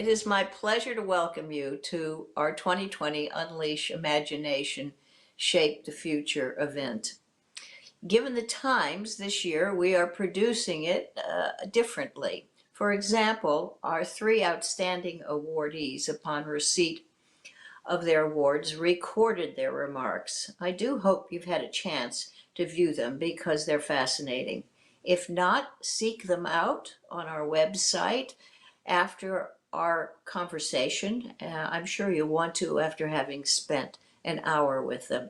It is my pleasure to welcome you to our 2020 Unleash Imagination, Shape the Future event. Given the times this year, we are producing it differently. For example, our three outstanding awardees, upon receipt of their awards, recorded their remarks. I do hope you've had a chance to view them because they're fascinating. If not, seek them out on our website after our conversation. I'm sure you'll want to after having spent an hour with them.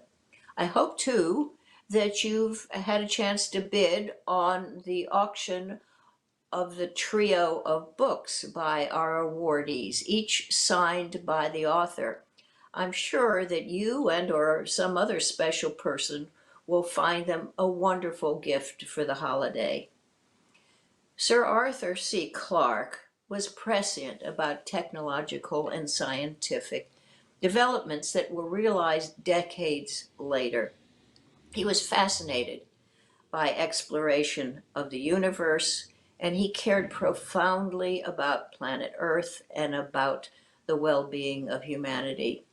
I hope too that you've had a chance to bid on the auction of the trio of books by our awardees, each signed by the author. I'm sure that you and or some other special person will find them a wonderful gift for the holiday. Sir Arthur C. Clarke was prescient about technological and scientific developments that were realized decades later. He was fascinated by exploration of the universe, and he cared profoundly about planet Earth and about the well-being of humanity.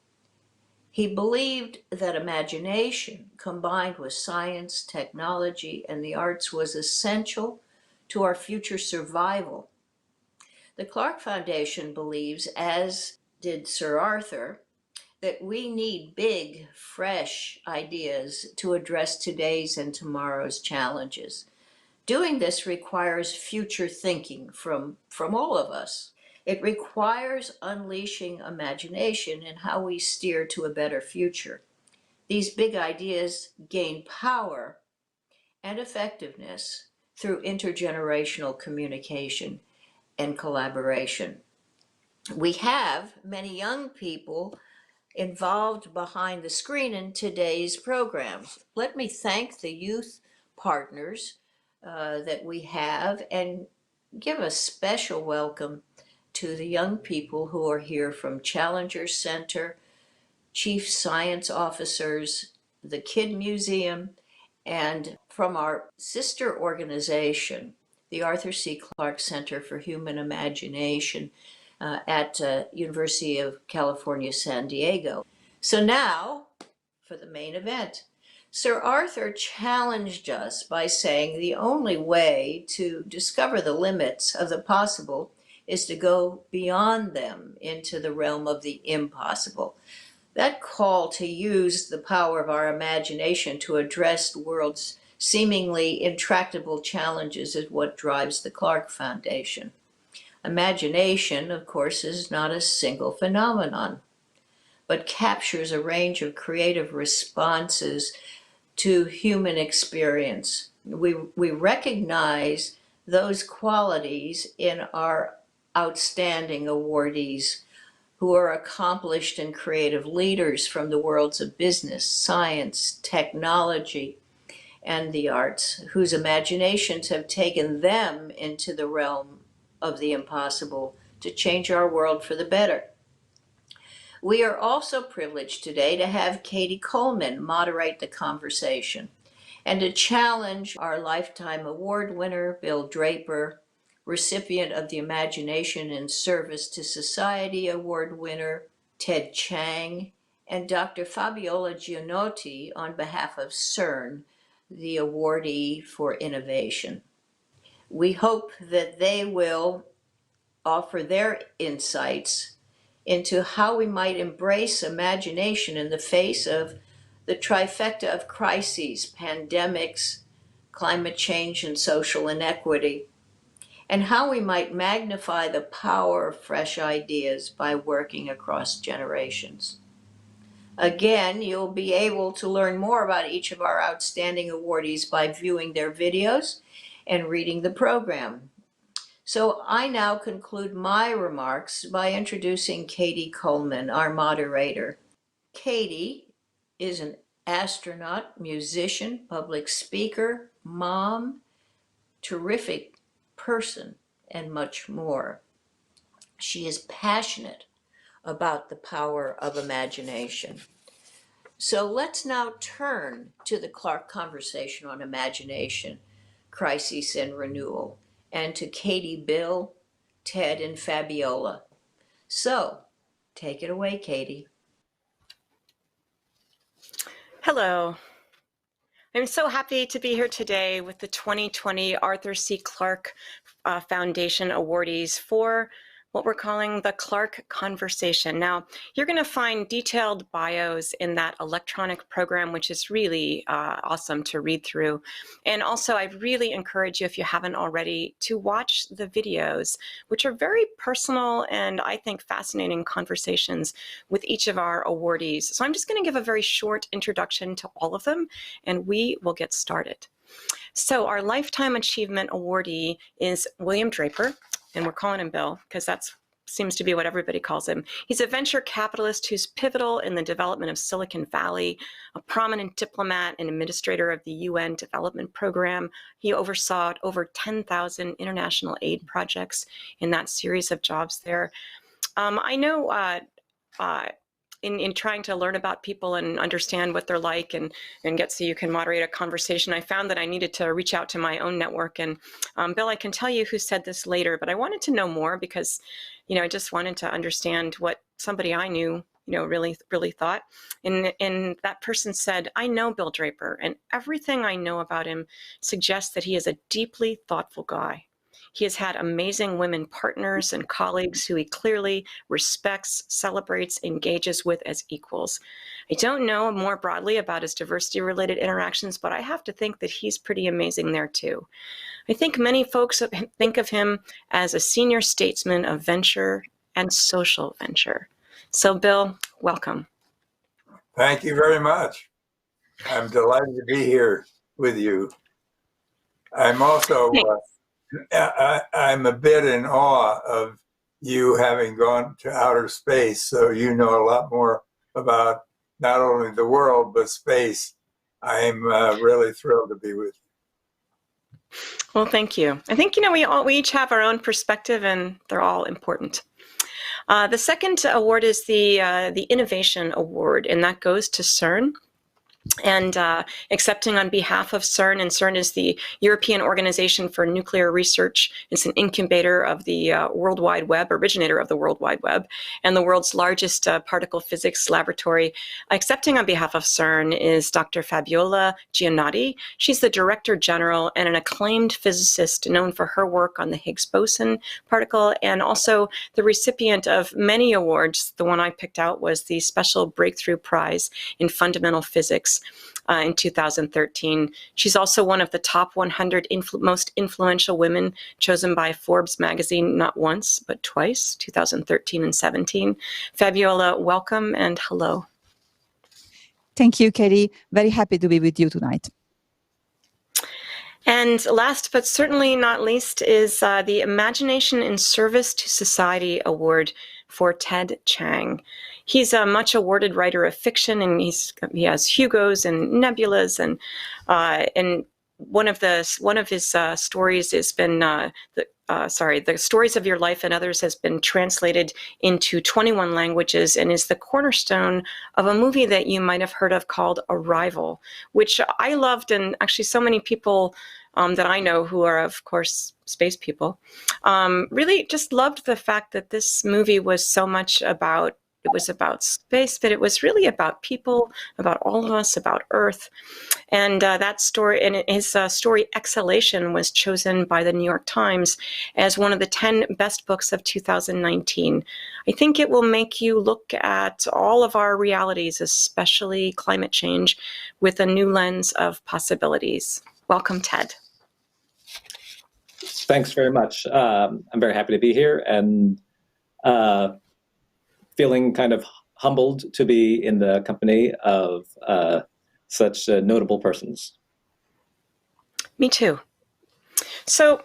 He believed that imagination combined with science, technology, and the arts was essential to our future survival. The Clarke Foundation believes, as did Sir Arthur, that we need big, fresh ideas to address today's and tomorrow's challenges. Doing this requires future thinking from all of us. It requires unleashing imagination in how we steer to a better future. These big ideas gain power and effectiveness through intergenerational communication and collaboration. We have many young people involved behind the screen in today's programs. Let me thank the youth partners that we have and give a special welcome to the young people who are here from Challenger Center, Chief Science Officers, the Kid Museum, and from our sister organization, the Arthur C. Clarke Center for Human Imagination at University of California, San Diego. So now, for the main event. Sir Arthur challenged us by saying the only way to discover the limits of the possible is to go beyond them into the realm of the impossible. That call to use the power of our imagination to address the world's seemingly intractable challenges is what drives the Clarke Foundation. Imagination, of course, is not a single phenomenon, but captures a range of creative responses to human experience. We recognize those qualities in our outstanding awardees, who are accomplished and creative leaders from the worlds of business, science, technology, and the arts, whose imaginations have taken them into the realm of the impossible to change our world for the better. We are also privileged today to have Katie Coleman moderate the conversation and to challenge our Lifetime Award winner, Bill Draper, recipient of the Imagination in Service to Society Award winner, Ted Chiang, and Dr. Fabiola Gianotti on behalf of CERN, the awardee for innovation. We hope that they will offer their insights into how we might embrace imagination in the face of the trifecta of crises, pandemics, climate change, and social inequity, and how we might magnify the power of fresh ideas by working across generations. Again, you'll be able to learn more about each of our outstanding awardees by viewing their videos and reading the program. So I now conclude my remarks by introducing Katie Coleman, our moderator. Katie is an astronaut, musician, public speaker, mom, terrific person, and much more. She is passionate about the power of imagination. So let's now turn to the Clarke conversation on imagination, crises, and renewal, and to Katie, Bill, Ted, and Fabiola. So, take it away, Katie. Hello. I'm so happy to be here today with the 2020 Arthur C. Clarke Foundation awardees for what we're calling the Clarke Conversation. Now, you're going to find detailed bios in that electronic program, which is really awesome to read through. And also, I really encourage you, if you haven't already, to watch the videos, which are very personal and I think fascinating conversations with each of our awardees. So I'm just going to give a very short introduction to all of them, and we will get started. So our Lifetime Achievement awardee is William Draper, and we're calling him Bill because that seems to be what everybody calls him. He's a venture capitalist who's pivotal in the development of Silicon Valley, a prominent diplomat and administrator of the UN Development Program. He oversaw over 10,000 international aid projects in that series of jobs there. I know in trying to learn about people and understand what they're like and get so you can moderate a conversation, I found that I needed to reach out to my own network. And Bill, I can tell you who said this later, but I wanted to know more because, I just wanted to understand what somebody I knew, really thought. And that person said, I know Bill Draper, and everything I know about him suggests that he is a deeply thoughtful guy. He has had amazing women partners and colleagues who he clearly respects, celebrates, engages with as equals. I don't know more broadly about his diversity-related interactions, but I have to think that he's pretty amazing there too. I think many folks think of him as a senior statesman of venture and social venture. So, Bill, welcome. Thank you very much. I'm delighted to be here with you. I'm also I'm a bit in awe of you having gone to outer space, so you know a lot more about not only the world, but space. I'm really thrilled to be with you. Well, thank you. I think, we each have our own perspective, and they're all important. The second award is the Innovation Award, and that goes to CERN. And accepting on behalf of CERN, and CERN is the European Organization for Nuclear Research. It's an incubator of the World Wide Web, originator of the World Wide Web, and the world's largest particle physics laboratory. Accepting on behalf of CERN is Dr. Fabiola Giannotti. She's the Director General and an acclaimed physicist known for her work on the Higgs boson particle, and also the recipient of many awards. The one I picked out was the Special Breakthrough Prize in Fundamental Physics in 2013. She's also one of the top 100 most influential women chosen by Forbes magazine, not once, but twice, 2013 and 17. Fabiola, welcome and hello. Thank you, Katie. Very happy to be with you tonight. And last but certainly not least is the Imagination in Service to Society Award for Ted Chiang. He's a much awarded writer of fiction, and he has Hugos and Nebulas, and one of his stories has been The Stories of Your Life and Others has been translated into 21 languages and is the cornerstone of a movie that you might have heard of called Arrival, which I loved, and actually so many people that I know who are, of course, space people, really just loved the fact that this movie was so much about, it was about space, but it was really about people, about all of us, about Earth. And that story, and his story Exhalation, was chosen by the New York Times as one of the 10 best books of 2019. I think it will make you look at all of our realities, especially climate change, with a new lens of possibilities. Welcome, Ted. Thanks very much. I'm very happy to be here, and feeling kind of humbled to be in the company of such notable persons. Me too. So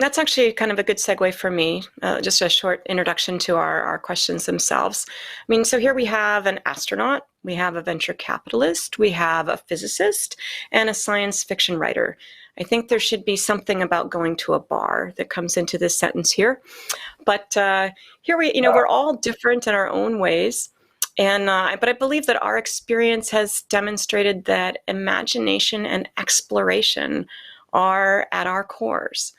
that's actually kind of a good segue for me, just a short introduction to our questions themselves. I mean, so here we have an astronaut, we have a venture capitalist, we have a physicist, and a science fiction writer. I think there should be something about going to a bar that comes into this sentence here. But here we're all different in our own ways. And but I believe that our experience has demonstrated that imagination and exploration are at our cores.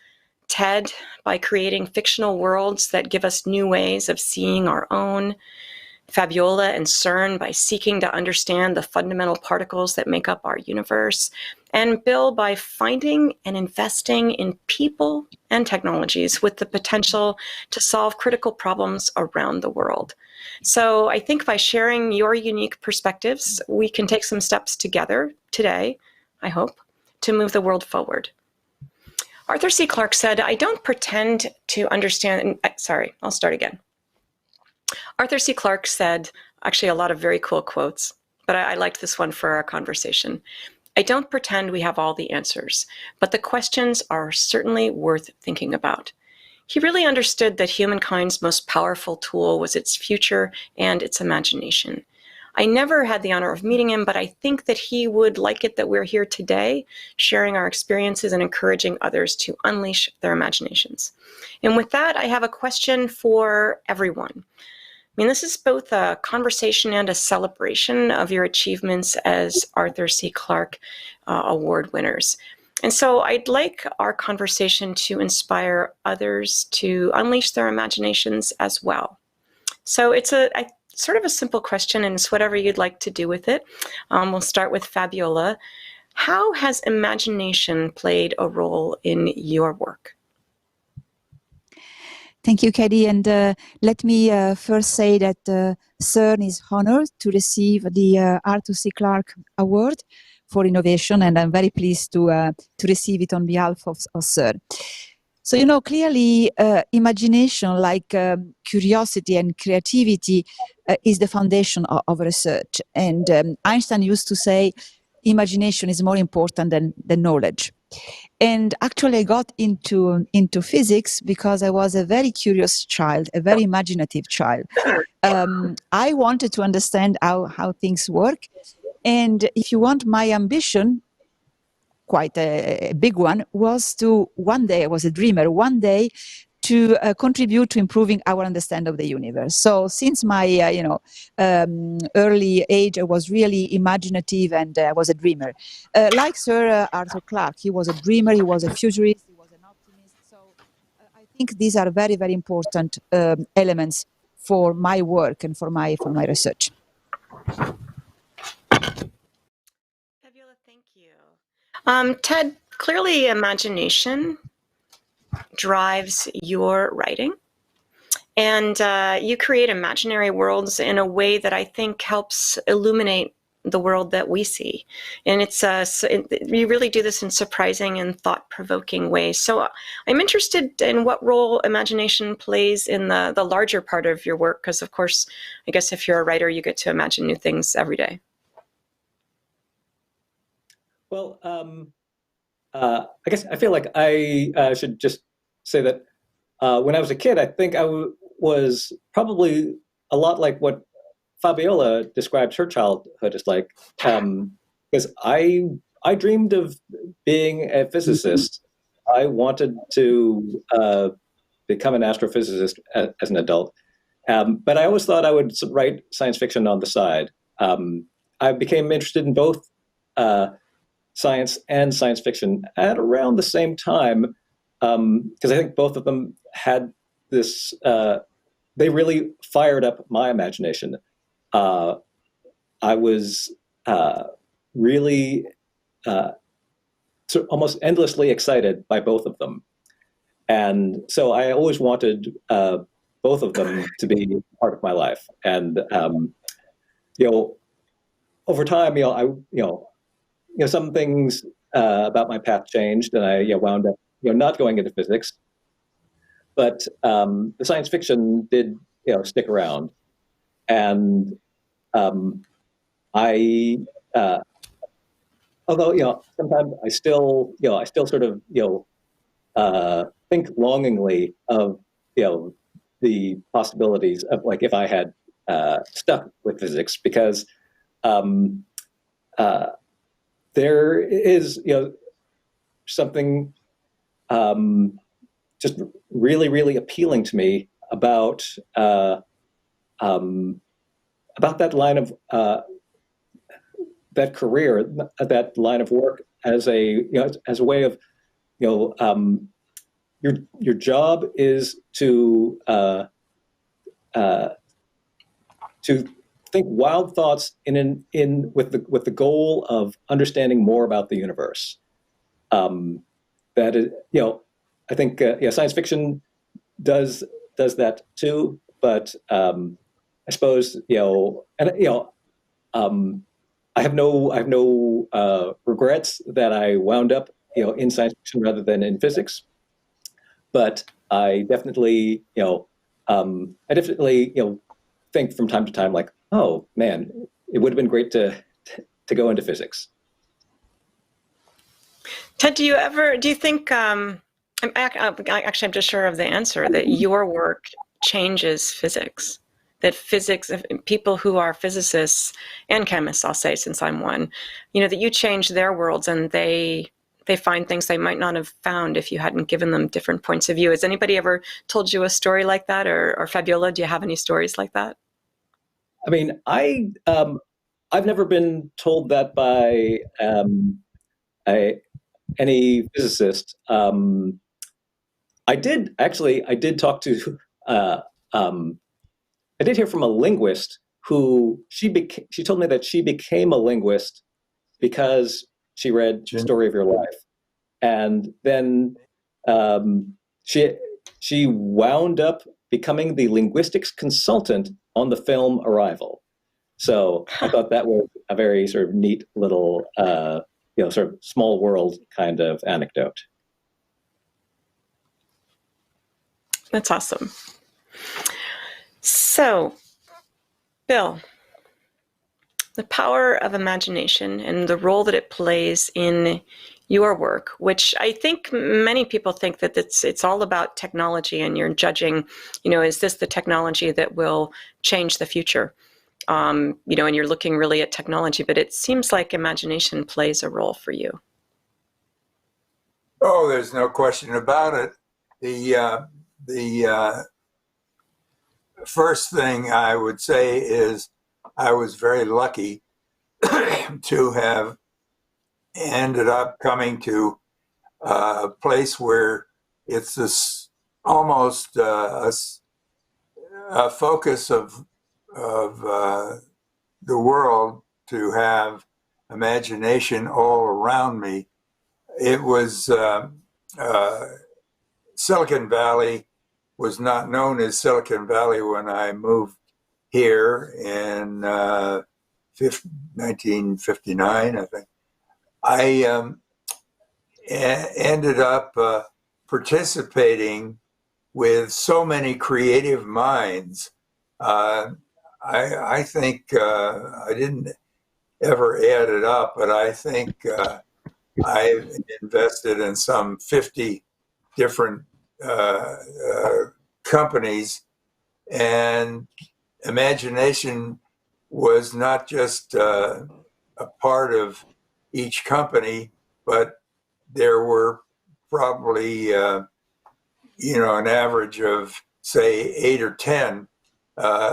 TED by creating fictional worlds that give us new ways of seeing our own, Fabiola and CERN by seeking to understand the fundamental particles that make up our universe, and Bill by finding and investing in people and technologies with the potential to solve critical problems around the world. So I think by sharing your unique perspectives, we can take some steps together today, I hope, to move the world forward. Arthur C. Clarke said, "I don't pretend to understand," sorry, I'll start again. Arthur C. Clarke said, actually a lot of very cool quotes, but I liked this one for our conversation. "I don't pretend we have all the answers, but the questions are certainly worth thinking about." He really understood that humankind's most powerful tool was its future and its imagination. I never had the honor of meeting him, but I think that he would like it that we're here today, sharing our experiences and encouraging others to unleash their imaginations. And with that, I have a question for everyone. I mean, this is both a conversation and a celebration of your achievements as Arthur C. Clarke Award winners. And so I'd like our conversation to inspire others to unleash their imaginations as well. So it's sort of a simple question, and it's whatever you'd like to do with it. We'll start with Fabiola. How has imagination played a role in your work? Thank you, Katie. And let me first say that CERN is honored to receive the Arthur C. Clarke Award for Innovation, and I'm very pleased to receive it on behalf of CERN. So, you know, clearly imagination, like curiosity and creativity, is the foundation of research. And Einstein used to say, imagination is more important than knowledge. And actually, I got into physics because I was a very curious child, a very imaginative child. I wanted to understand how things work. And if you want, my ambition, quite a big one, was to one day, I was a dreamer, one day to contribute to improving our understanding of the universe. So since my early age, I was really imaginative and I was a dreamer. Like SirArthurClarke, he was a dreamer, he was a futurist, he was an optimist. So I think these are very, very important elements for my work and for my research. Fabiola, thank you. Ted, clearly imagination drives your writing, and you create imaginary worlds in a way that I think helps illuminate the world that we see. And you really do this in surprising and thought-provoking ways. So I'm interested in what role imagination plays in the larger part of your work, because of course, I guess if you're a writer, you get to imagine new things every day. Well, I guess I feel like I should just say that when I was a kid, I think I was probably a lot like what Fabiola described her childhood as like, because I dreamed of being a physicist. I wanted to become an astrophysicist as an adult, but I always thought I would write science fiction on the side. I became interested in both science and science fiction at around the same time, because I think both of them had this, they really fired up my imagination. I was really almost endlessly excited by both of them. And so I always wanted both of them to be part of my life. And, over time, some things about my path changed, and I wound up not going into physics, but the science fiction did stick around, and I although sometimes I still sort of think longingly of the possibilities of like if I had stuck with physics, because there is something just really, really appealing to me about that line of that career, that line of work as a way of your job is to think wild thoughts with the goal of understanding more about the universe. That is, I think science fiction does that too. But I suppose I have no regrets that I wound up in science fiction rather than in physics. But I definitely think from time to time, like, oh man, it would have been great to go into physics. Ted, do you think, I'm just sure of the answer, that your work changes physics? That physics, people who are physicists and chemists, I'll say, since I'm one, that you change their worlds and they find things they might not have found if you hadn't given them different points of view. Has anybody ever told you a story like that? Or Fabiola, do you have any stories like that? I mean, I've never been told that by any physicist. I did talk to I did hear from a linguist who she told me that she became a linguist because she read Story of Your Life, and then she wound up becoming the linguistics consultant on the film Arrival. So I thought that was a very sort of neat little sort of small world kind of anecdote. That's awesome. So, Bill, the power of imagination and the role that it plays in your work, which I think many people think that it's all about technology, and you're judging, is this the technology that will change the future? And you're looking really at technology, but it seems like imagination plays a role for you. Oh, there's no question about it. The first thing I would say is I was very lucky to have ended up coming to a place where it's this almost a focus of the world to have imagination all around me. It was Silicon Valley was not known as Silicon Valley when I moved here in 1959, I think. I ended up participating with so many creative minds. I think I didn't ever add it up, but I think I've invested in some 50 different companies, and imagination was not just a part of each company, but there were probably an average of, say, 8 or 10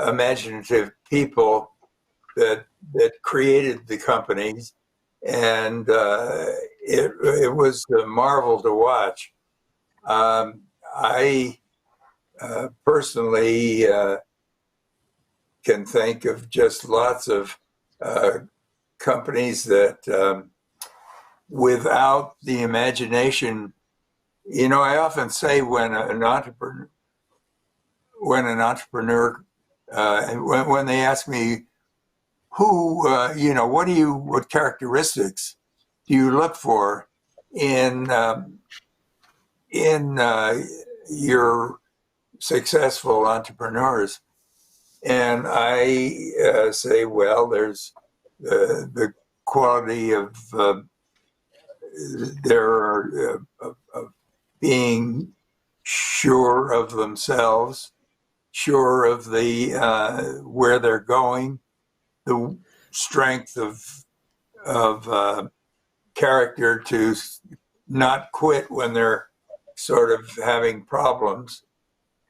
imaginative people that created the companies, and it was a marvel to watch. I personally can think of just lots of companies that without the imagination, I often say when an entrepreneur, when they ask me what characteristics do you look for in your successful entrepreneurs, and I say, well, there's the quality of being sure of themselves, sure of the where they're going, the strength of character to not quit when they're sort of having problems,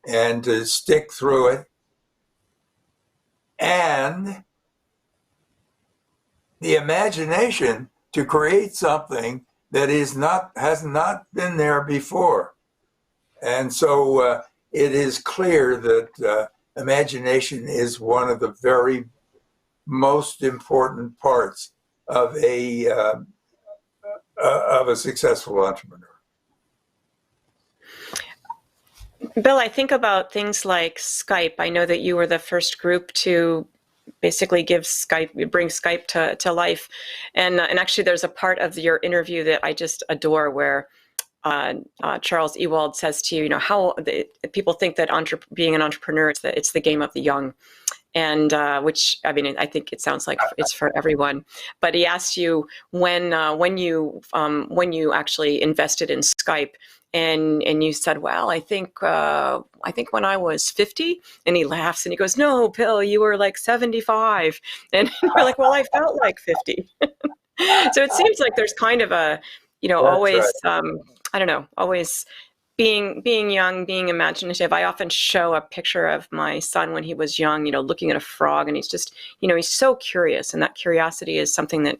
and to stick through it, and the imagination to create something that has not been there before. And so it is clear that imagination is one of the very most important parts of a successful entrepreneur. Bill, I think about things like Skype. I know that you were the first group to basically bring Skype to life. And actually there's a part of your interview that I just adore where Charles Ewald says to you, how people think that being an entrepreneur, it's the game of the young. And which, I mean, I think it sounds like it's for everyone. But he asked you when you actually invested in Skype, and you said, well, I think when I was 50, and he laughs and he goes, no, Bill, you were like 75, and you're like, well, I felt like 50. So it seems like there's kind of a, always, right. I don't know, always being young, being imaginative. I often show a picture of my son when he was young, looking at a frog, and he's just, he's so curious, and that curiosity is something that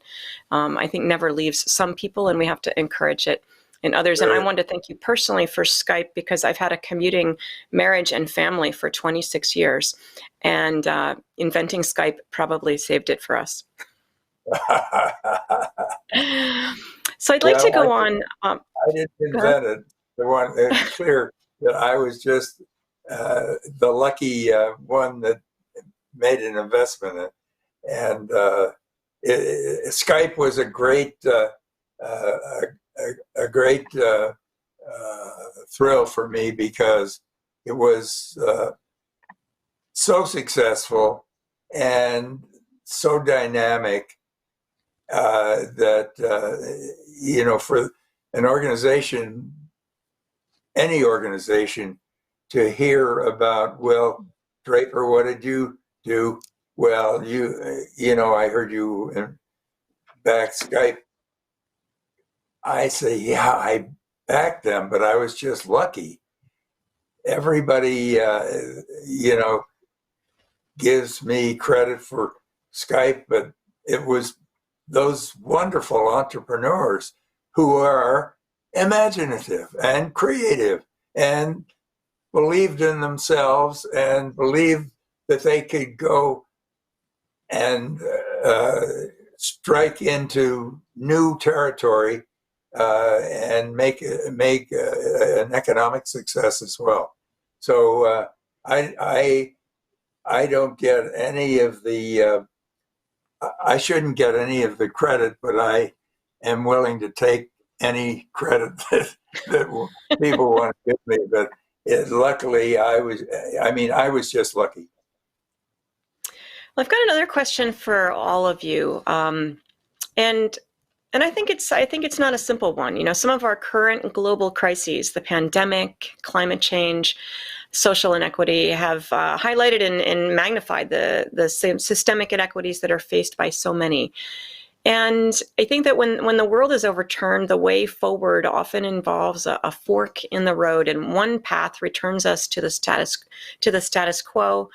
I think never leaves some people, and we have to encourage it in others. And I wanted to thank you personally for Skype, because I've had a commuting marriage and family for 26 years, and inventing Skype probably saved it for us. So I'd like to go on. I didn't invent it. It's clear that I was just the lucky one that made an investment in it. And Skype was a great thrill for me, because it was so successful and so dynamic that for an organization, any organization, to hear about, well, Draper, what did you do? Well, I heard you back Skype. I say, yeah, I backed them, but I was just lucky. Everybody, gives me credit for Skype, but it was those wonderful entrepreneurs who are imaginative and creative and believed in themselves and believed that they could go and strike into new territory and make an economic success as well. So I don't get any of the I shouldn't get any of the credit, but I am willing to take any credit that people want to give me. But luckily, I was just lucky. Well, I've got another question for all of you, and I think it's not a simple one. Some of our current global crises, the pandemic, climate change, social inequity, have highlighted and magnified the same systemic inequities that are faced by so many. And I think that when the world is overturned, the way forward often involves a fork in the road, and one path returns us to the status quo,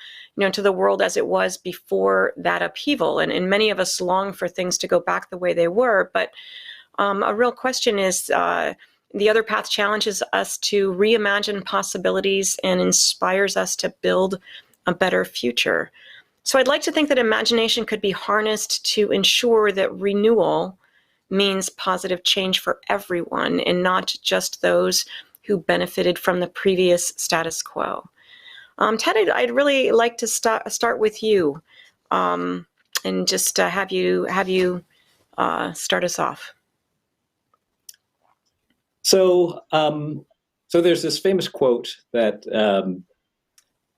to the world as it was before that upheaval. And many of us long for things to go back the way they were. But a real question is, the other path challenges us to reimagine possibilities and inspires us to build a better future. So I'd like to think that imagination could be harnessed to ensure that renewal means positive change for everyone, and not just those who benefited from the previous status quo. Ted, I'd really like to start with you, and just have you start us off. So there's this famous quote that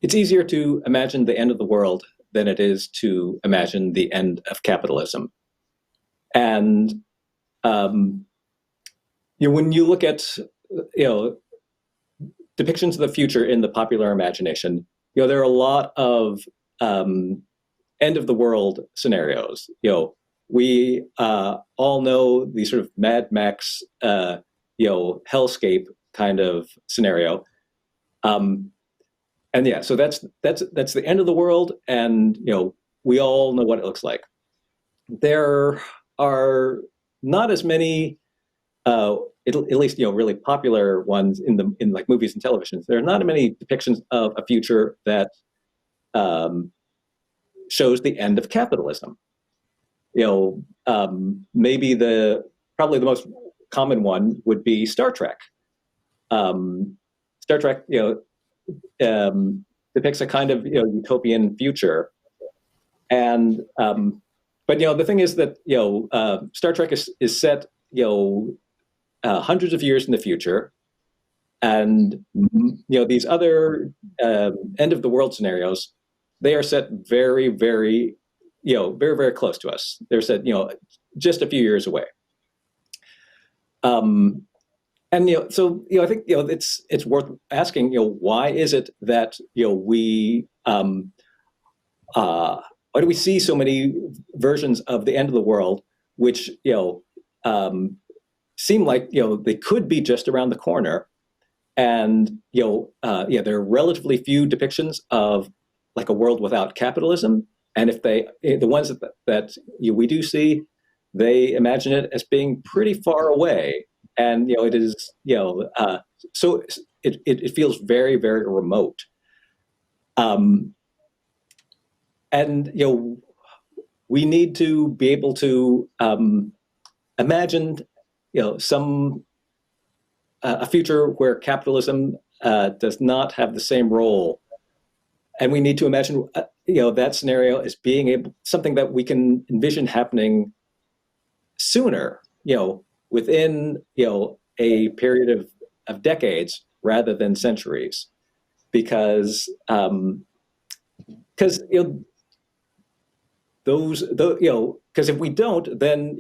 it's easier to imagine the end of the world than it is to imagine the end of capitalism. And when you look at depictions of the future in the popular imagination, there are a lot of end of the world scenarios. We all know the sort of Mad Max hellscape kind of scenario. And yeah, so that's the end of the world, and we all know what it looks like. There are not as many at least really popular ones in like movies and televisions, there are not many depictions of a future that shows the end of capitalism. Maybe probably the most common one would be Star Trek. Star Trek, depicts a kind of utopian future, and but the thing is that Star Trek is set hundreds of years in the future, and these other end of the world scenarios, they are set very, very very, very close to us. They're set just a few years away. And so I think it's worth asking why is it that why do we see so many versions of the end of the world which seem like they could be just around the corner, and there are relatively few depictions of like a world without capitalism, and if the ones that we do see, they imagine it as being pretty far away. And it is so it feels very, very remote, and we need to be able to imagine some a future where capitalism does not have the same role, and we need to imagine that scenario as being something that we can envision happening sooner, within a period of decades rather than centuries, because because if we don't, then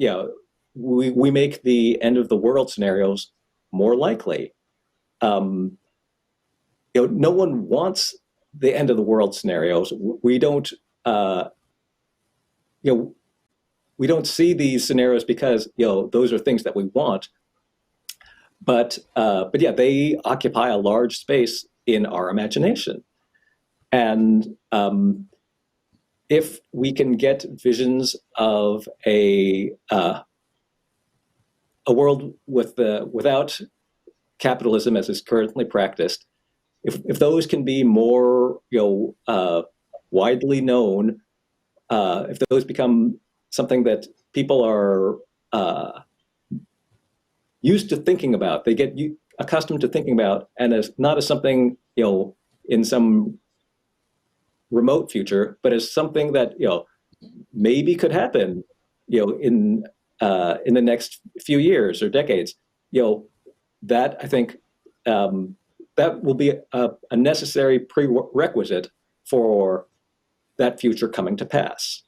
we make the end of the world scenarios more likely. No one wants the end of the world scenarios. We don't we don't see these scenarios because those are things that we want, but yeah, they occupy a large space in our imagination, and if we can get visions of a world without capitalism as is currently practiced, if those can be more widely known, if those become something that people are used to thinking about, they get accustomed to thinking about, and as not as something in some remote future, but as something that maybe could happen in the next few years or decades, that I think that will be a necessary prerequisite for that future coming to pass.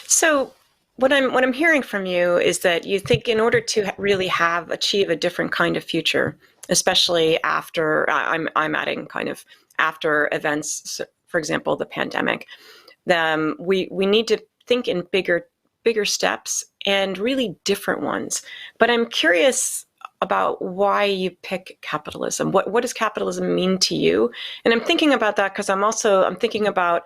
So what I'm hearing from you is that you think in order to really achieve a different kind of future, especially after I'm adding kind of after events, for example, the pandemic, we need to think in bigger steps and really different ones. But I'm curious about why you pick capitalism. What does capitalism mean to you? And I'm thinking about that because I'm thinking about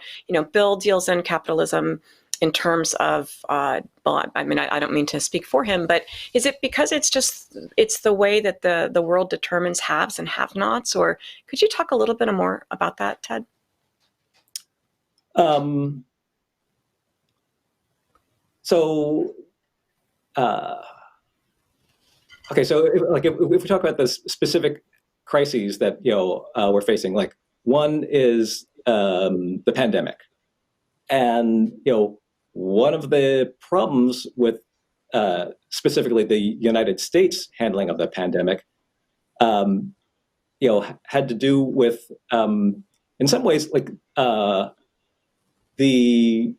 Bill deals in capitalism in terms of, well, I mean, I don't mean to speak for him, but is it because it's the way that the world determines haves and have-nots? Or could you talk a little bit more about that, Ted? Okay, so if we talk about the specific crises that we're facing, like one is the pandemic, and one of the problems with specifically the United States handling of the pandemic, had to do with in some ways like the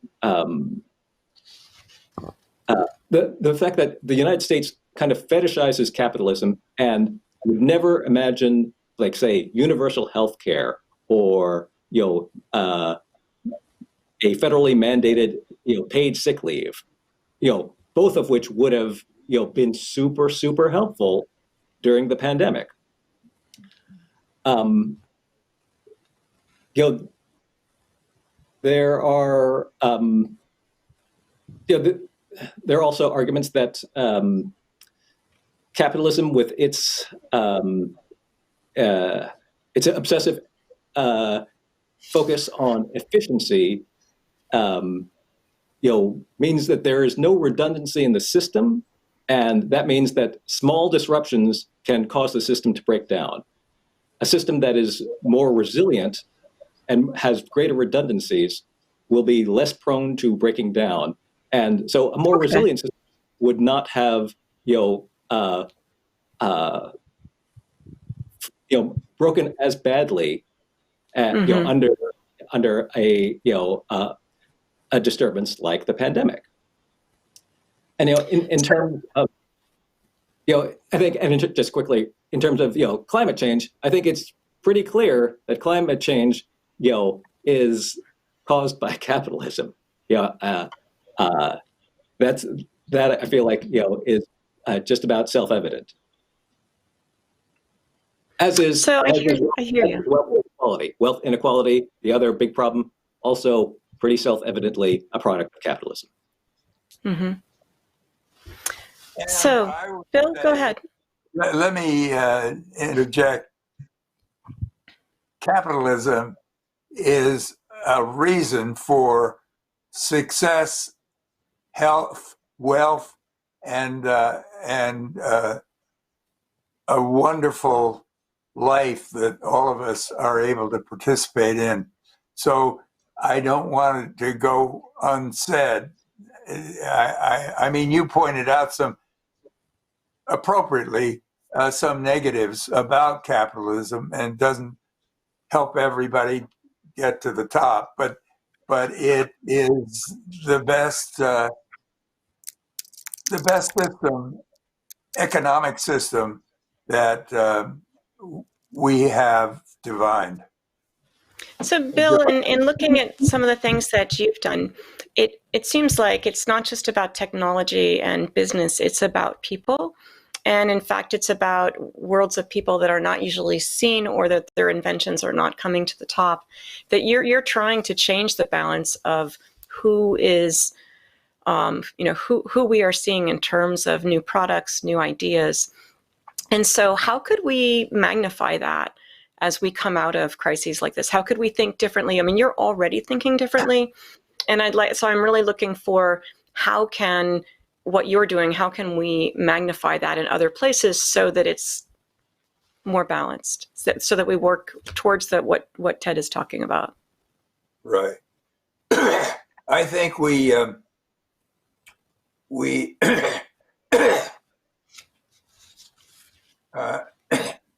fact that the United States kind of fetishizes capitalism and would never imagine, like, say, universal health care or a federally mandated paid sick leave, both of which would have been super, super helpful during the pandemic. There are there are also arguments that capitalism with its obsessive focus on efficiency, means that there is no redundancy in the system, and that means that small disruptions can cause the system to break down. A system that is more resilient and has greater redundancies will be less prone to breaking down. And so a more resilient system would not have, broken as badly, under a disturbance like the pandemic. And in terms of, I think, and just quickly, in terms of climate change, I think it's pretty clear that climate change is caused by capitalism. That I feel like is just about self-evident. As is, I hear you. Wealth inequality, the other big problem, also pretty self-evidently a product of capitalism. Mm-hmm. So, Bill, go ahead. Let me interject. Capitalism is a reason for success, health, wealth, and a wonderful life that all of us are able to participate in. So I don't want it to go unsaid. I mean, you pointed out appropriately some negatives about capitalism, and doesn't help everybody get to the top, but it is the best system, economic system that we have divined. So, Bill, in looking at some of the things that you've done, it seems like it's not just about technology and business, it's about people. And in fact, it's about worlds of people that are not usually seen, or that their inventions are not coming to the top, that you're trying to change the balance of who is, who we are seeing in terms of new products, new ideas. And so how could we magnify that as we come out of crises like this? How could we think differently? I mean, you're already thinking differently. And so I'm really looking for what you're doing, how can we magnify that in other places so that it's more balanced, so that we work towards what Ted is talking about? Right. I think we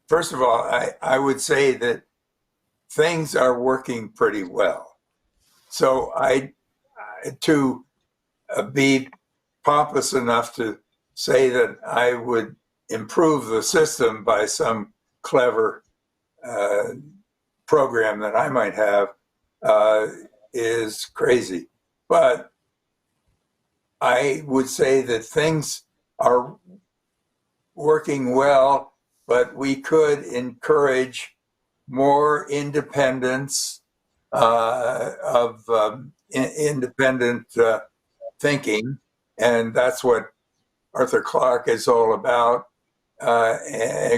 first of all, I would say that things are working pretty well. So to be pompous enough to say that I would improve the system by some clever program that I might have is crazy. But I would say that things are working well, but we could encourage more independence of independent thinking. And that's what Arthur Clarke is all about,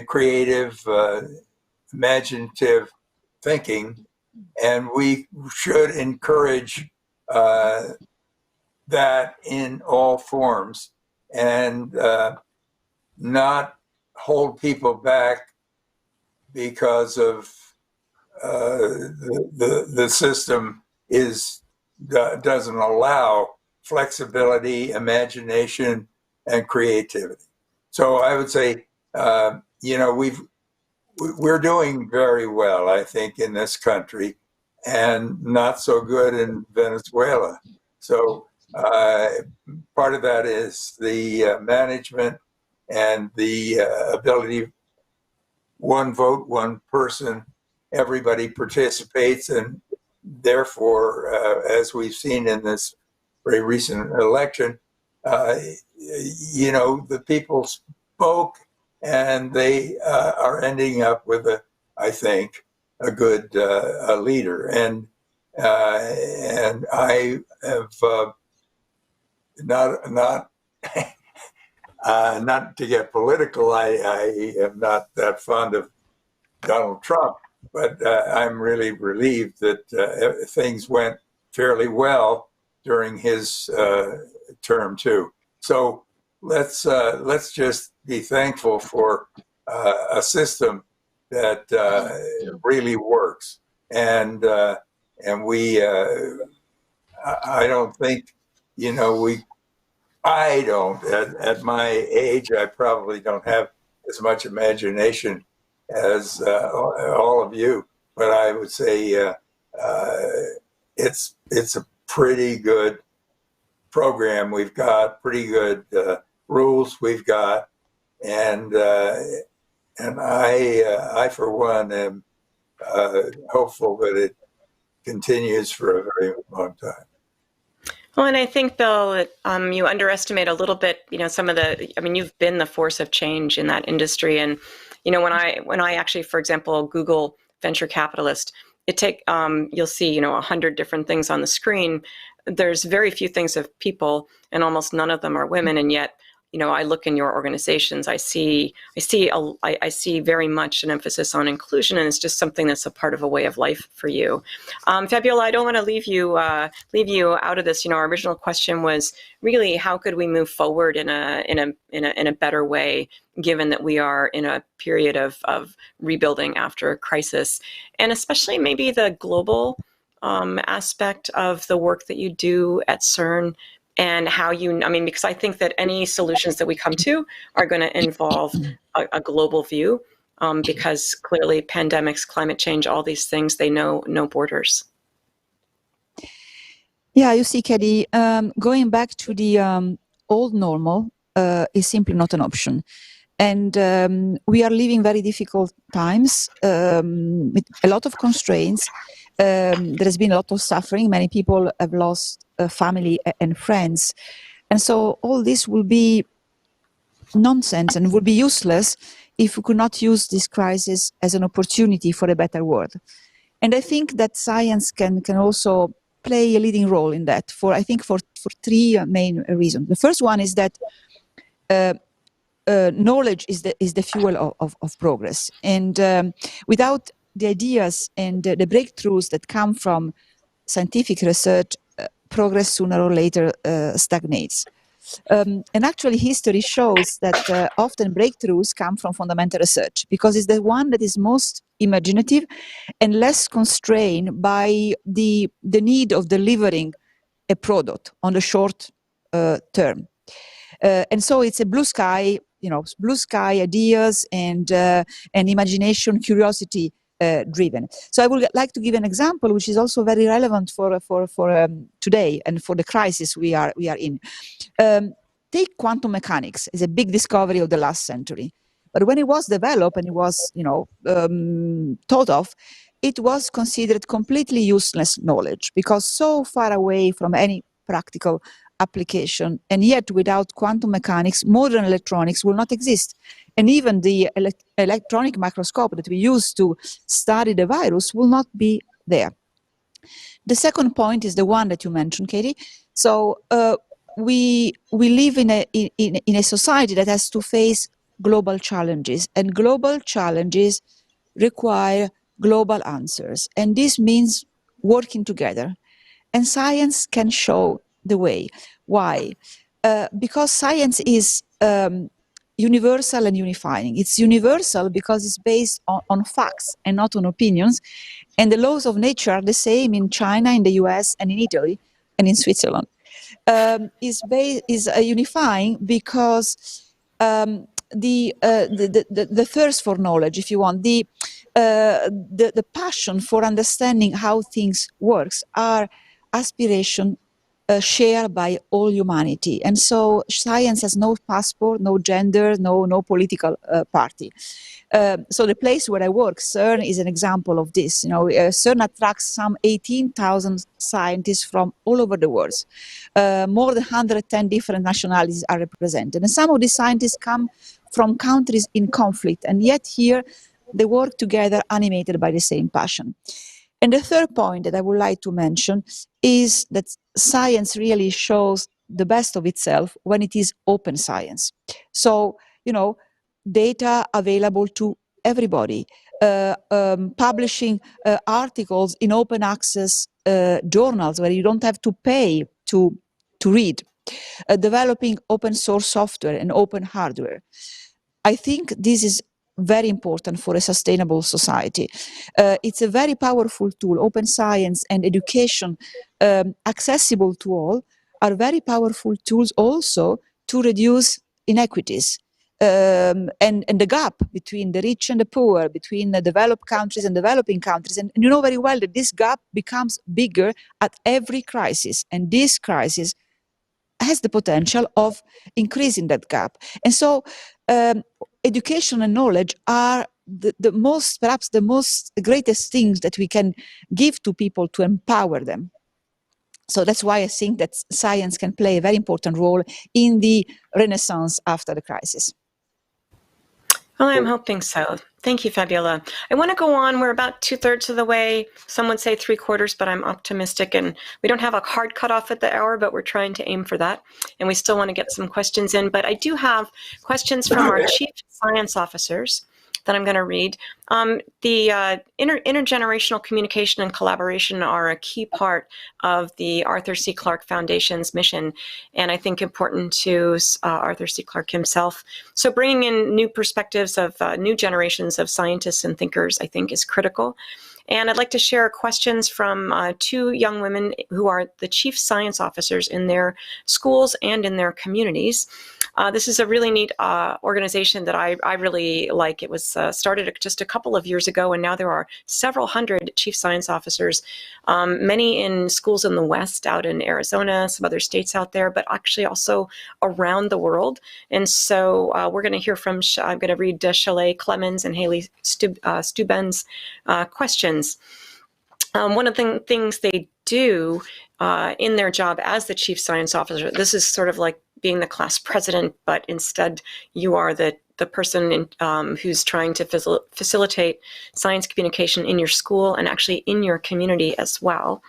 creative, imaginative thinking. And we should encourage that in all forms, and not hold people back because of the system doesn't allow flexibility, imagination, and creativity. So I would say, we're doing very well, I think, in this country, and not so good in Venezuela. So part of that is the management and the ability, one vote, one person, everybody participates, and therefore, as we've seen in this very recent election, the people spoke, and they are ending up with I think, a good leader. And I have not Not to get political, I am not that fond of Donald Trump, but I'm really relieved that things went fairly well during his term too. So let's just be thankful for a system that really works, and we I don't think, you know, I don't at my age, I probably don't have as much imagination as all of you, but I would say it's a pretty good program we've got, pretty good rules we've got, and I for one am hopeful that it continues for a very long time. Well, and I think, Bill, that you underestimate a little bit, some of you've been the force of change in that industry. And, when I actually, for example, Google venture capitalist, you'll see, 100 different things on the screen. There's very few things of people, and almost none of them are women. And yet, I look in your organizations, I see very much an emphasis on inclusion, and it's just something that's a part of a way of life for you. Fabiola, I don't want to leave you out of this. Our original question was really, how could we move forward in a better way, given that we are in a period of rebuilding after a crisis, and especially maybe the global aspect of the work that you do at CERN. And how because I think that any solutions that we come to are going to involve a global view, because clearly pandemics, climate change, all these things, they know no borders. Yeah, you see, Katie, going back to the old normal is simply not an option. And we are living very difficult times with a lot of constraints. There has been a lot of suffering. Many people have lost family and friends. And so all this will be nonsense and would be useless if we could not use this crisis as an opportunity for a better world. And I think that science can also play a leading role in that, for three main reasons. The first one is that knowledge is the fuel of progress. And without the ideas and the breakthroughs that come from scientific research, progress sooner or later stagnates. And actually, history shows that often breakthroughs come from fundamental research, because it's the one that is most imaginative and less constrained by the need of delivering a product on the short term. And so it's a blue sky ideas and imagination, curiosity driven. So I would like to give an example, which is also very relevant for today and for the crisis we are in. Take quantum mechanics as a big discovery of the last century. But when it was developed and it was thought of, it was considered completely useless knowledge, because so far away from any practical application. And yet, without quantum mechanics, modern electronics will not exist. And even the electronic microscope that we use to study the virus will not be there. The second point is the one that you mentioned, Katie. So we live in a society that has to face global challenges, and global challenges require global answers. And this means working together. And science can show the way. Why? Because science is universal and unifying. It's universal because it's based on facts and not on opinions. And the laws of nature are the same in China, in the US, and in Italy, and in Switzerland. Is unifying because the thirst for knowledge, if you want, the passion for understanding how things works, are aspiration shared by all humanity. And so science has no passport, no gender, no political party. So the place where I work, CERN, is an example of this. CERN attracts some 18,000 scientists from all over the world. More than 110 different nationalities are represented. And some of these scientists come from countries in conflict, and yet here they work together animated by the same passion. And the third point that I would like to mention is that science really shows the best of itself when it is open science. So, data available to everybody, publishing articles in open access journals where you don't have to pay to read, developing open source software and open hardware. I think this is very important for a sustainable society. It's a very powerful tool. Open science and education, accessible to all, are very powerful tools also to reduce inequities. And the gap between the rich and the poor, between the developed countries and developing countries. And you know very well that this gap becomes bigger at every crisis. And this crisis has the potential of increasing that gap. And so education and knowledge are the most, perhaps the most greatest things that we can give to people to empower them. So that's why I think that science can play a very important role in the renaissance after the crisis. Well, I'm hoping so. Thank you, Fabiola. I want to go on. We're about 2/3 of the way. Some would say 3/4, but I'm optimistic. And we don't have a hard cutoff at the hour, but we're trying to aim for that. And we still want to get some questions in. But I do have questions from our chief science officers that I'm going to read. The intergenerational communication and collaboration are a key part of the Arthur C. Clarke Foundation's mission, and I think important to Arthur C. Clarke himself. So bringing in new perspectives of new generations of scientists and thinkers, I think, is critical. And I'd like to share questions from 2 young women who are the chief science officers in their schools and in their communities. This is a really neat organization that I really like. It was started just a couple of years ago, and now there are several hundred chief science officers, many in schools in the West, out in Arizona, some other states out there, but actually also around the world. And so we're going to hear from, I'm going to read Chalet Clemens and Haley Stuben's questions. One of the things they do in their job as the chief science officer, this is sort of like being the class president, but instead you are the person who's trying to facilitate science communication in your school and actually in your community as well.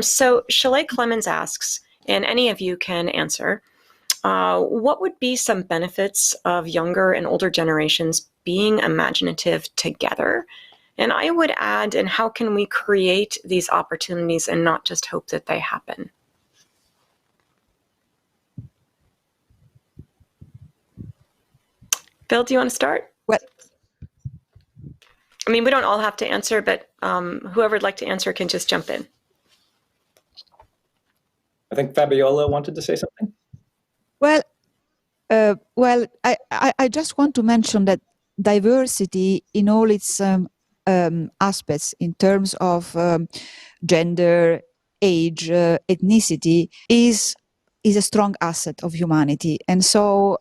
So Chalet Clemens asks, and any of you can answer, what would be some benefits of younger and older generations being imaginative together? And I would add, and how can we create these opportunities and not just hope that they happen? Phil, do you want to start? Well, I mean, we don't all have to answer, but whoever would like to answer can just jump in. I think Fabiola wanted to say something. Well, I just want to mention that diversity in all its aspects, in terms of gender, age, ethnicity, is a strong asset of humanity. And so,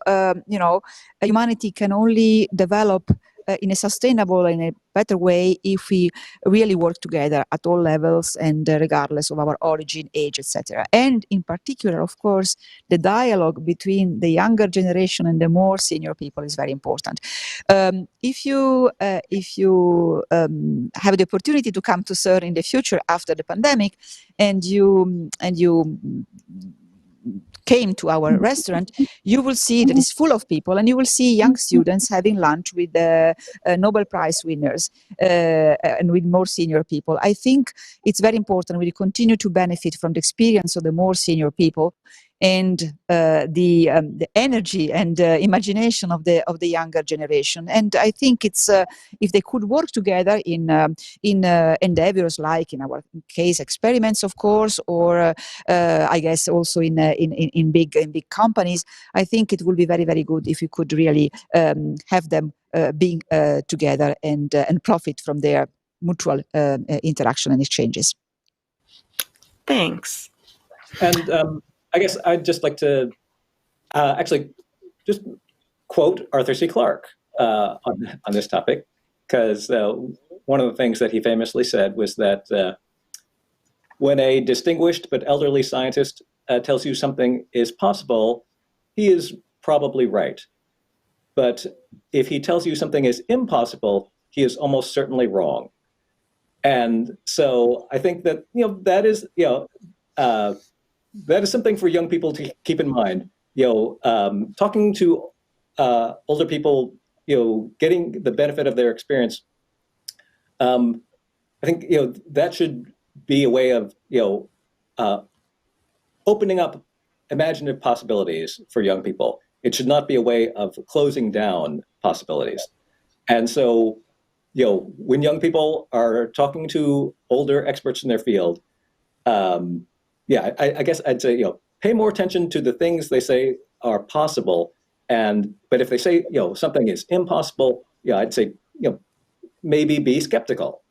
humanity can only develop in a sustainable and a better way if we really work together at all levels and regardless of our origin, age, etc. And in particular, of course, the dialogue between the younger generation and the more senior people is very important. If you have the opportunity to come to CERN in the future after the pandemic, and you came to our restaurant, you will see that it's full of people, and you will see young students having lunch with Nobel Prize winners and with more senior people. I think it's very important we continue to benefit from the experience of the more senior people and the energy and imagination of the younger generation. And I think it's if they could work together in endeavors like, in our case, experiments, of course, or I guess also in big companies, I think it would be very, very good if we could really have them being together and profit from their mutual interaction and exchanges. Thanks. And I guess I'd just like to actually just quote Arthur C. Clarke on this topic, because one of the things that he famously said was that when a distinguished but elderly scientist tells you something is possible, he is probably right. But if he tells you something is impossible, he is almost certainly wrong. And so I think that, that is, that is something for young people to keep in mind. Talking to older people, getting the benefit of their experience. I think that should be a way of opening up imaginative possibilities for young people. It should not be a way of closing down possibilities. And so, when young people are talking to older experts in their field, I guess I'd say, pay more attention to the things they say are possible. But if they say, something is impossible, I'd say, maybe be skeptical.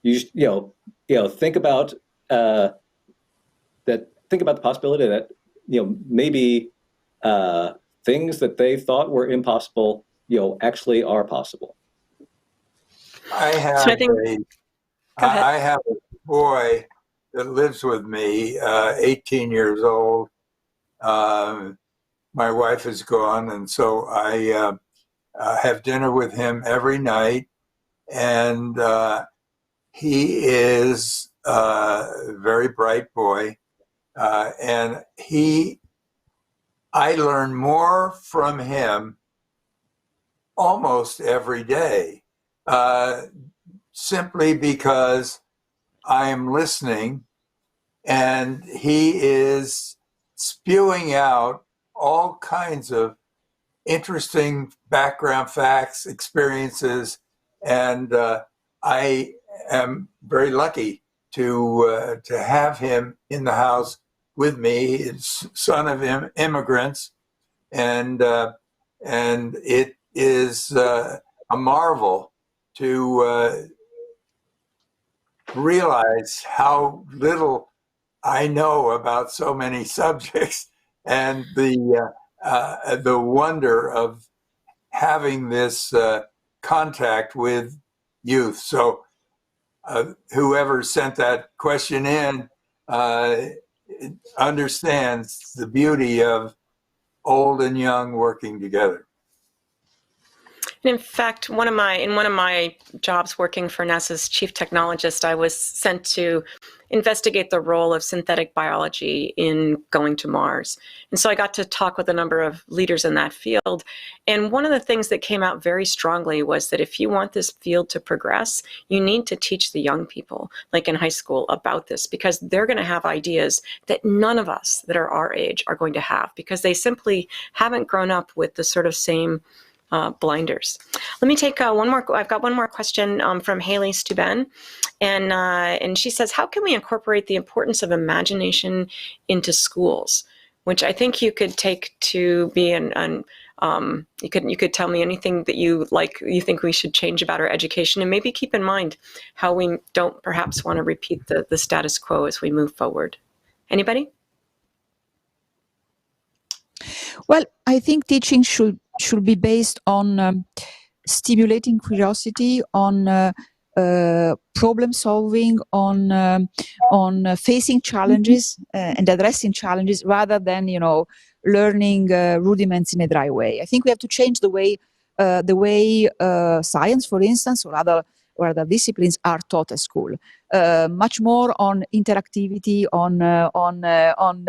Think about that. Think about the possibility that maybe things that they thought were impossible, actually are possible. I have So I think, go ahead. I have a boy that lives with me, 18 years old. My wife is gone, and so I have dinner with him every night. And he is a very bright boy. And I learn more from him almost every day, simply because I am listening and he is spewing out all kinds of interesting background facts, experiences, and I am very lucky to have him in the house with me. He's son of immigrants, and it is a marvel to realize how little I know about so many subjects, and the wonder of having this contact with youth. So whoever sent that question in understands the beauty of old and young working together. And in fact, in one of my jobs working for NASA's chief technologist, I was sent to investigate the role of synthetic biology in going to Mars. And so I got to talk with a number of leaders in that field. And one of the things that came out very strongly was that if you want this field to progress, you need to teach the young people, like in high school, about this, because they're going to have ideas that none of us that are our age are going to have, because they simply haven't grown up with the sort of same blinders. Let me take one more. I've got one more question from Haley Steuben, and she says, "How can we incorporate the importance of imagination into schools?" Which I think you could take to be you could tell me anything that you think we should change about our education, and maybe keep in mind how we don't perhaps want to repeat the status quo as we move forward. Anybody? Well, I think teaching should be based on stimulating curiosity, on problem solving, on facing challenges and addressing challenges, rather than learning rudiments in a dry way. I think we have to change the way science, for instance, or other disciplines are taught at school. Much more on interactivity, on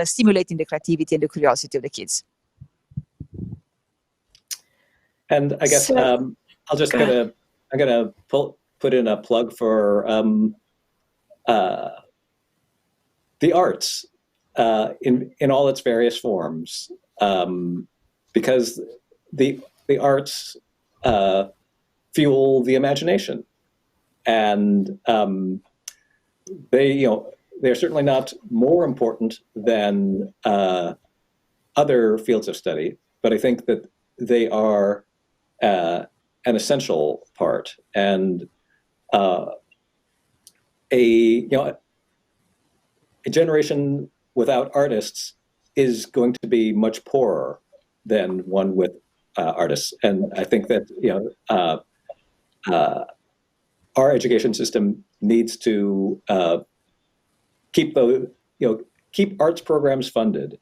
stimulating the creativity and the curiosity of the kids. And I guess I'll just I'm gonna put in a plug for the arts in all its various forms, because the arts fuel the imagination, and they're certainly not more important than other fields of study, but I think that they are an essential part, and a generation without artists is going to be much poorer than one with artists. And I think that our education system needs to keep arts programs funded.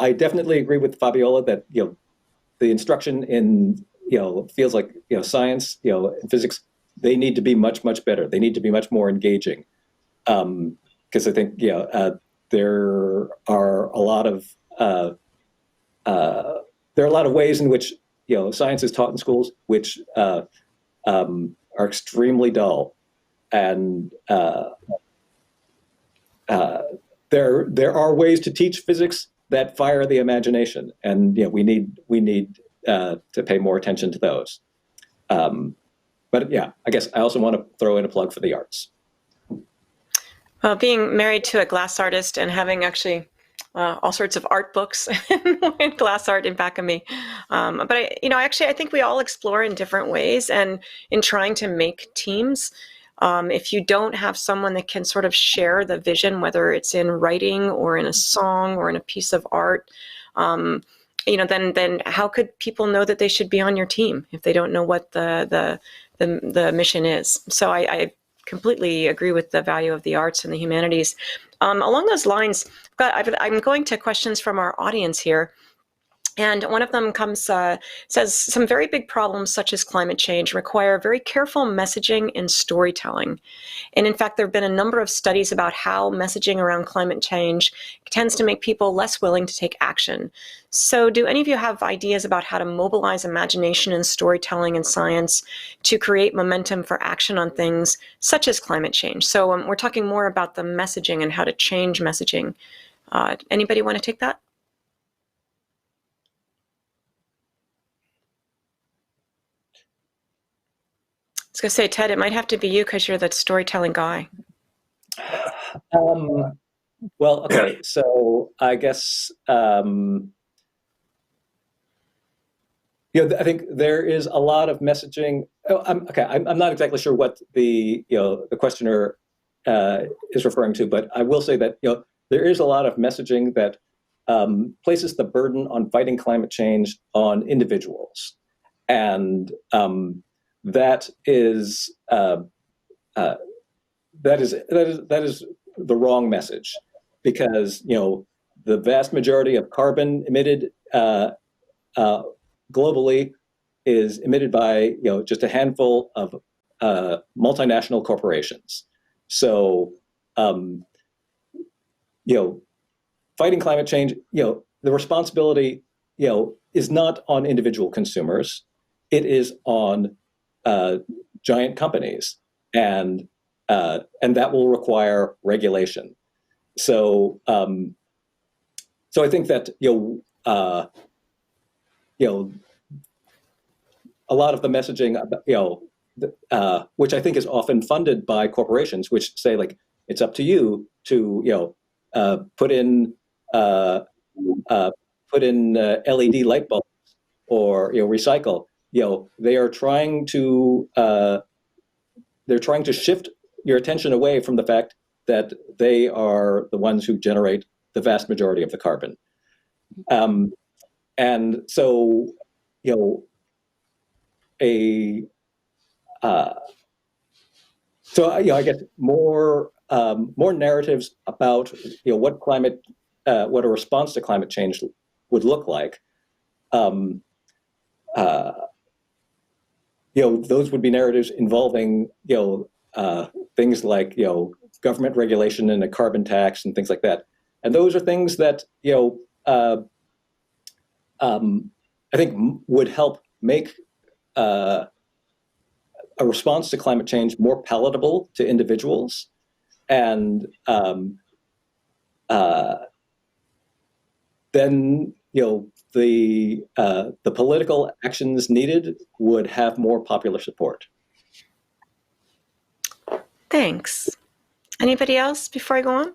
I definitely agree with Fabiola that the instruction in fields like science, and physics they need to be much, much better. They need to be much more engaging. Because I think, there are a lot of ways in which science is taught in schools which are extremely dull, and there are ways to teach physics that fire the imagination, and we need to pay more attention to those. But yeah, I guess I also want to throw in a plug for the arts. Well, being married to a glass artist and having actually all sorts of art books and glass art in back of me. But I think we all explore in different ways, and in trying to make teams, if you don't have someone that can sort of share the vision, whether it's in writing or in a song or in a piece of art, then how could people know that they should be on your team if they don't know what the mission is? So I completely agree with the value of the arts and the humanities. Along those lines, I'm going to questions from our audience here. And one of them says some very big problems such as climate change require very careful messaging and storytelling. And in fact, there have been a number of studies about how messaging around climate change tends to make people less willing to take action. So do any of you have ideas about how to mobilize imagination and storytelling in science to create momentum for action on things such as climate change? So we're talking more about the messaging and how to change messaging. Anybody want to take that? I was going to say, Ted, it might have to be you because you're the storytelling guy. Well, okay, so I guess I think there is a lot of messaging. I'm not exactly sure what the questioner is referring to, but I will say that there is a lot of messaging that places the burden on fighting climate change on individuals, and that is the wrong message, because the vast majority of carbon emitted globally is emitted by just a handful of multinational corporations. So fighting climate change, the responsibility is not on individual consumers. It is on giant companies, and that will require regulation. So so I think that a lot of the messaging, which I think is often funded by corporations, which say like it's up to you to put in LED light bulbs or recycle. They are trying to shift your attention away from the fact that they are the ones who generate the vast majority of the carbon. And so, I guess more narratives about what what a response to climate change would look like. Those would be narratives involving things like government regulation and a carbon tax and things like that. And those are things that I think would help make a response to climate change more palatable to individuals, and then the political actions needed would have more popular support. Thanks. Anybody else before I go on?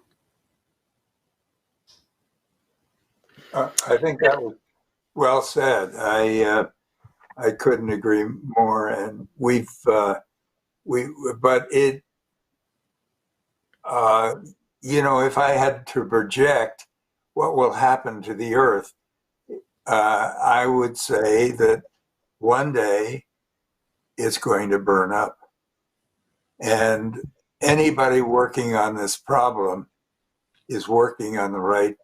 I think that was well said. I couldn't agree more. And but it, if I had to project what will happen to the Earth, I would say that one day it's going to burn up. And anybody working on this problem is working on the right,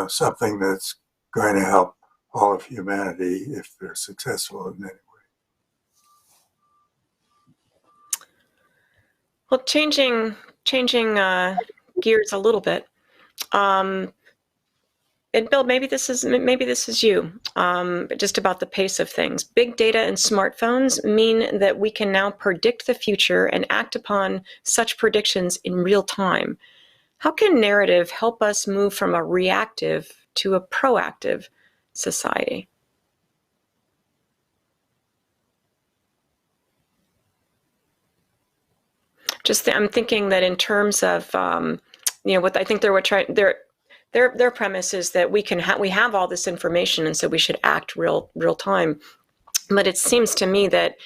something that's going to help all of humanity if they're successful in any way. Well, changing gears a little bit. And Bill, maybe this is you. Just about the pace of things. Big data and smartphones mean that we can now predict the future and act upon such predictions in real time. How can narrative help us move from a reactive to a proactive society? I'm thinking that in terms of, what I think their premise is that we have all this information, and so we should act real time. But it seems to me that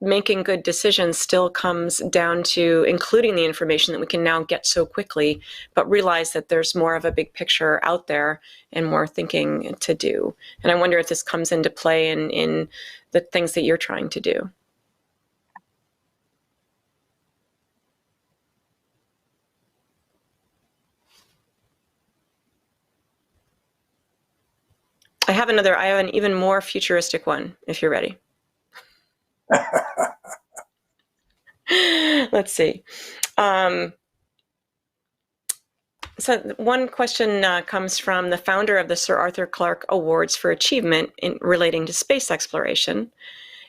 making good decisions still comes down to including the information that we can now get so quickly, but realize that there's more of a big picture out there and more thinking to do. And I wonder if this comes into play in the things that you're trying to do. I have an even more futuristic one, if you're ready. Let's see. So one question comes from the founder of the SirArthurClarke Awards for Achievement in relating to space exploration.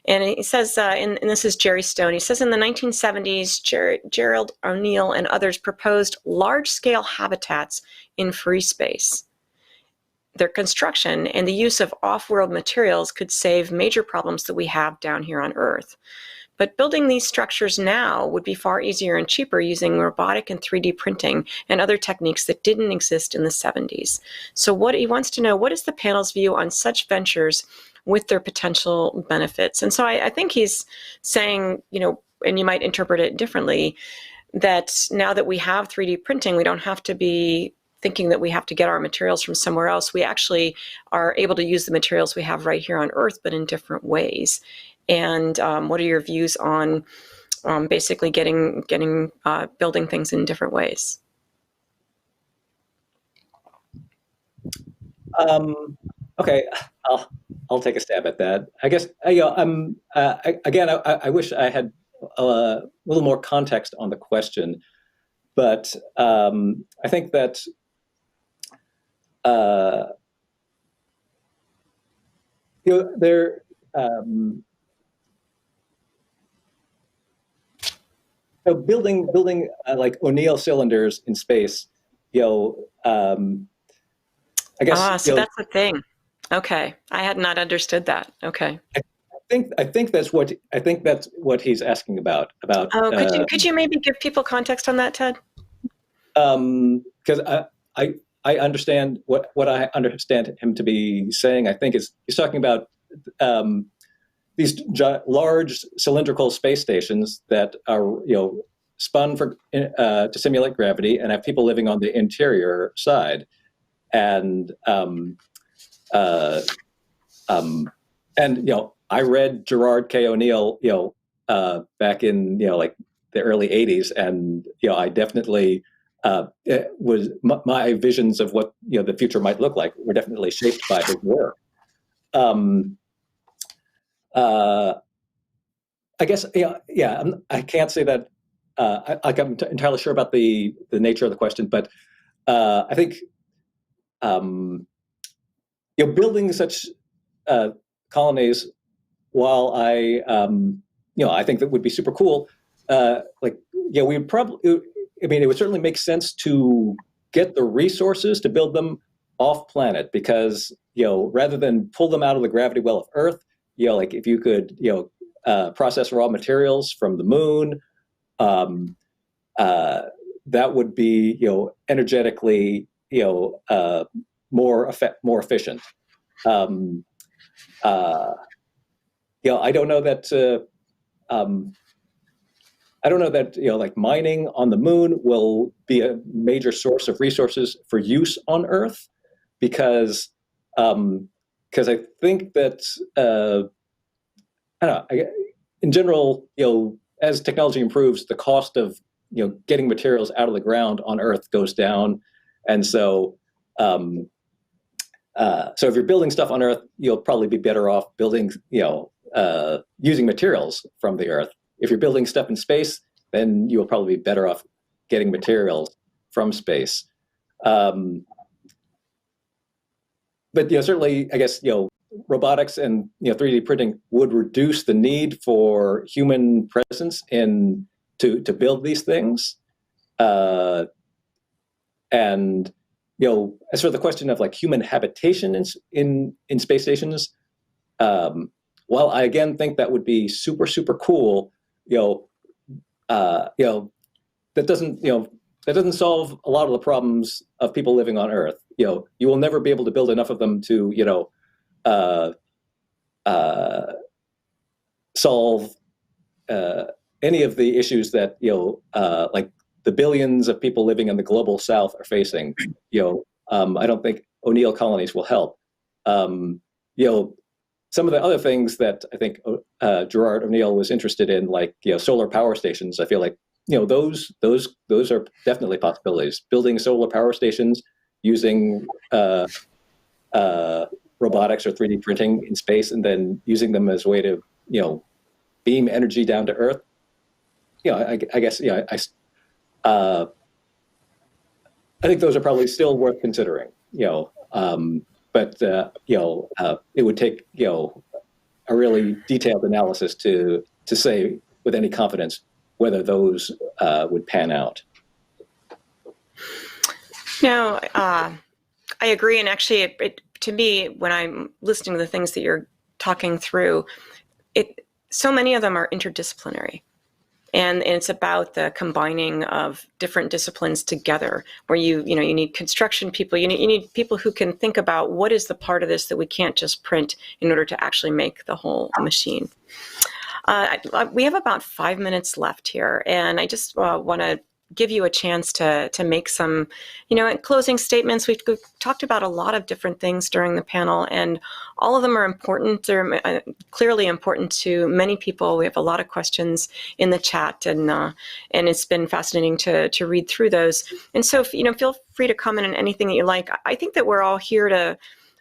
And he says, and this is Jerry Stone, he says in the 1970s, Gerald O'Neill and others proposed large-scale habitats in free space. Their construction and the use of off-world materials could save major problems that we have down here on Earth. But building these structures now would be far easier and cheaper using robotic and 3D printing and other techniques that didn't exist in the 70s. So what he wants to know, what is the panel's view on such ventures with their potential benefits? And so I think he's saying, and you might interpret it differently, that now that we have 3D printing, we don't have to be thinking that we have to get our materials from somewhere else. We actually are able to use the materials we have right here on Earth, but in different ways. And what are your views on basically building things in different ways? Okay, I'll take a stab at that. I guess I wish I had a little more context on the question, but I think that there. So building like O'Neill cylinders in space, I guess. So that's the thing. Okay, I had not understood that. Okay. I think that's what he's asking about. Oh, could you maybe give people context on that, Ted? Because I understand what I understand him to be saying. I think he's talking about these large cylindrical space stations that are spun to simulate gravity and have people living on the interior side, and I read Gerard K. O'Neill back in like the early 80s, and I definitely was my visions of what the future might look like were definitely shaped by his work. I guess, I can't say that I'm entirely sure about the nature of the question, but I think building such colonies, while I think that would be super cool. We'd probably, it would certainly make sense to get the resources to build them off planet, because rather than pull them out of the gravity well of Earth, like if you could process raw materials from the moon, that would be energetically more efficient. I don't know that like mining on the moon will be a major source of resources for use on Earth, because I think that in general, as technology improves, the cost of getting materials out of the ground on Earth goes down, and so if you're building stuff on Earth, you'll probably be better off building using materials from the Earth. If you're building stuff in space, then you'll probably be better off getting materials from space. But certainly, I guess robotics and 3D printing would reduce the need for human presence to build these things. And as for the question of like human habitation in space stations, while I again think that would be super cool, that doesn't solve a lot of the problems of people living on Earth. You will never be able to build enough of them to solve any of the issues that like the billions of people living in the global South are facing. I don't think O'Neill colonies will help. Some of the other things that I think Gerard O'Neill was interested in, like solar power stations, I feel like those are definitely possibilities. Building solar power stations using robotics or 3D printing in space, and then using them as a way to beam energy down to Earth. I guess I think those are probably still worth considering. But it would take a really detailed analysis to say with any confidence whether those would pan out. No, I agree. And actually, to me, when I'm listening to the things that you're talking through, so many of them are interdisciplinary. And it's about the combining of different disciplines together, where you need construction people, you need people who can think about what is the part of this that we can't just print in order to actually make the whole machine. We have about 5 minutes left here, and I just want to give you a chance to make some, closing statements. We've talked about a lot of different things during the panel, and all of them are important. They're clearly important to many people. We have a lot of questions in the chat, and it's been fascinating to read through those. And so, feel free to comment on anything that you like. I think that we're all here to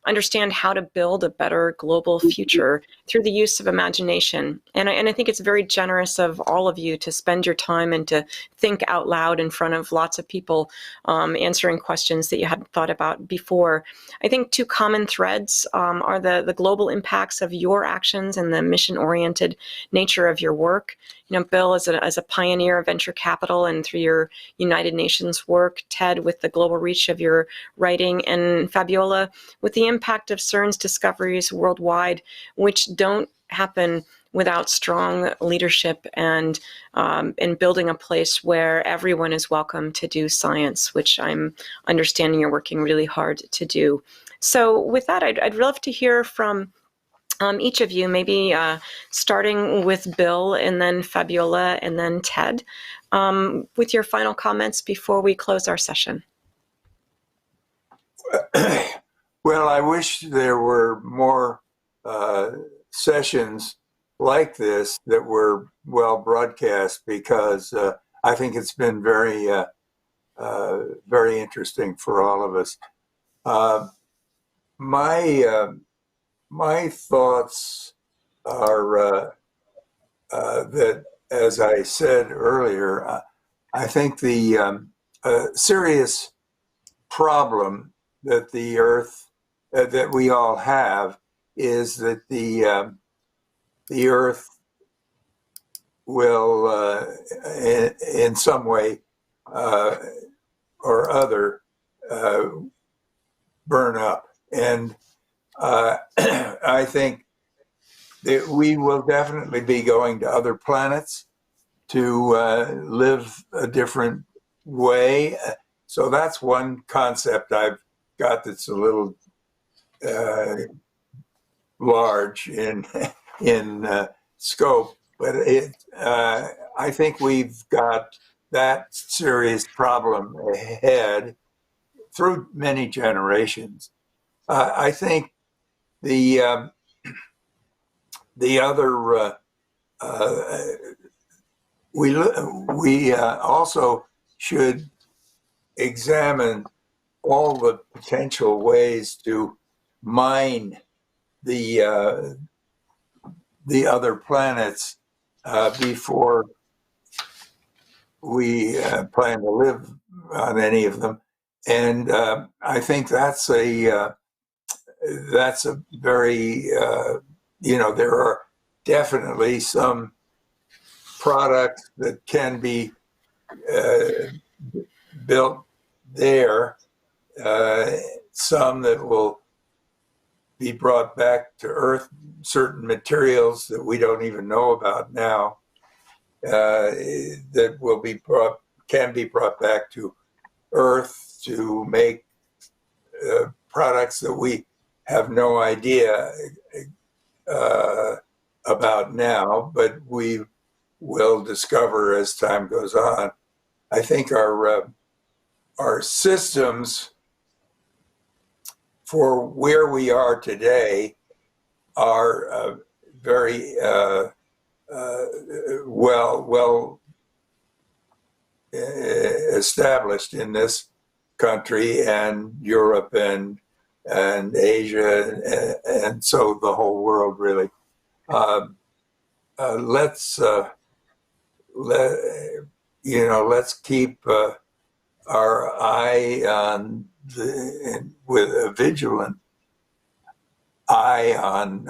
understand how to build a better global future through the use of imagination. And I think it's very generous of all of you to spend your time and to think out loud in front of lots of people, answering questions that you hadn't thought about before. I think two common threads are the global impacts of your actions and the mission-oriented nature of your work. Bill, as a pioneer of venture capital, and through your United Nations work, Ted, with the global reach of your writing, and Fabiola, with the impact of CERN's discoveries worldwide, which don't happen without strong leadership and building a place where everyone is welcome to do science, which I'm understanding you're working really hard to do. So with that, I'd love to hear from each of you, maybe starting with Bill, and then Fabiola, and then Ted, with your final comments before we close our session. Well, I wish there were more sessions like this that were well broadcast, because I think it's been very, very interesting for all of us. My thoughts are that, as I said earlier, I think the serious problem that the Earth, that we all have, is that the Earth will, in some way or other, burn up. And I think that we will definitely be going to other planets to live a different way. So that's one concept I've got that's a little large in scope, but I think we've got that serious problem ahead through many generations. I think the other we also should examine all the potential ways to mine the other planets before we plan to live on any of them. And I think that's a very, there are definitely some products that can be built there, some that will be brought back to Earth, certain materials that we don't even know about now, that can be brought back to Earth to make products that we have no idea about now, but we will discover as time goes on. I think our systems for where we are today are very well established in this country and Europe and Asia, and so the whole world really. Let's keep our eye on with a vigilant eye on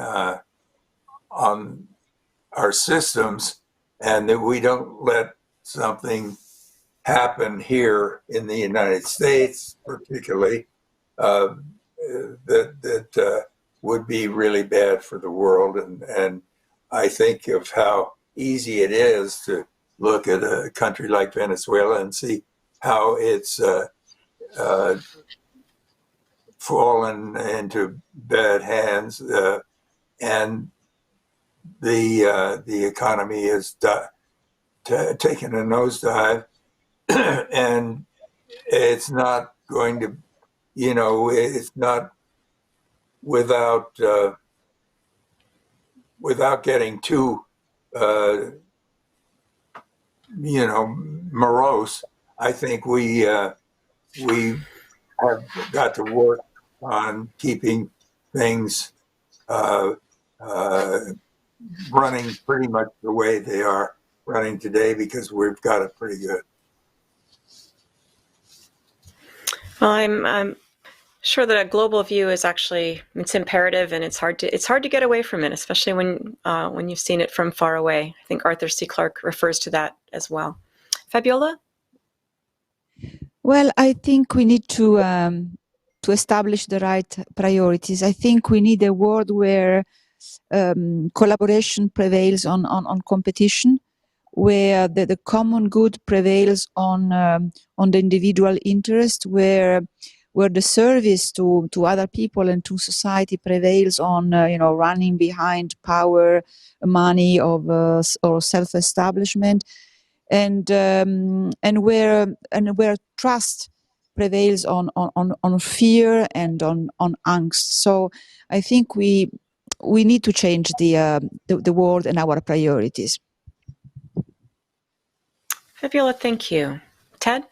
our systems, and that we don't let something happen here in the United States, particularly, that would be really bad for the world. And I think of how easy it is to look at a country like Venezuela and see how it's fallen into bad hands, and the economy has taken a nosedive, and it's not going to, it's not without getting too morose. I think we have got to work on keeping things running pretty much the way they are running today, because we've got it pretty good. Well, I'm sure that a global view is actually, it's imperative, and it's hard to get away from it, especially when you've seen it from far away. I think Arthur C. Clarke refers to that as well. Fabiola? Well, I think we need to establish the right priorities. I think we need a world where collaboration prevails on competition, where the common good prevails on the individual interest, where the service to other people and to society prevails on running behind power, money, or self-establishment, and where trust prevails on fear and on angst. So I think we need to change the world and our priorities. Fabiola, thank you. Ted?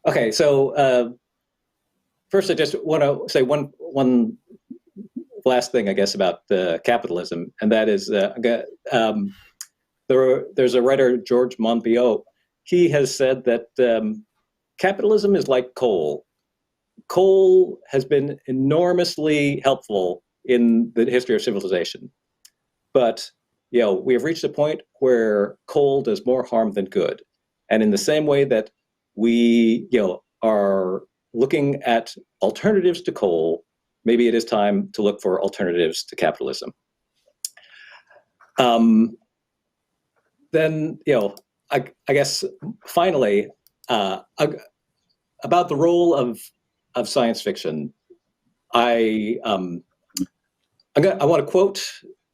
Okay, so first I just want to say one last thing, I guess, about capitalism, and that is there's a writer, George Monbiot. He has said that capitalism is like coal. Coal has been enormously helpful in the history of civilization, but we have reached a point where coal does more harm than good. And in the same way that we are looking at alternatives to coal, maybe it is time to look for alternatives to capitalism. Then, I guess finally, about the role of science fiction, I want to quote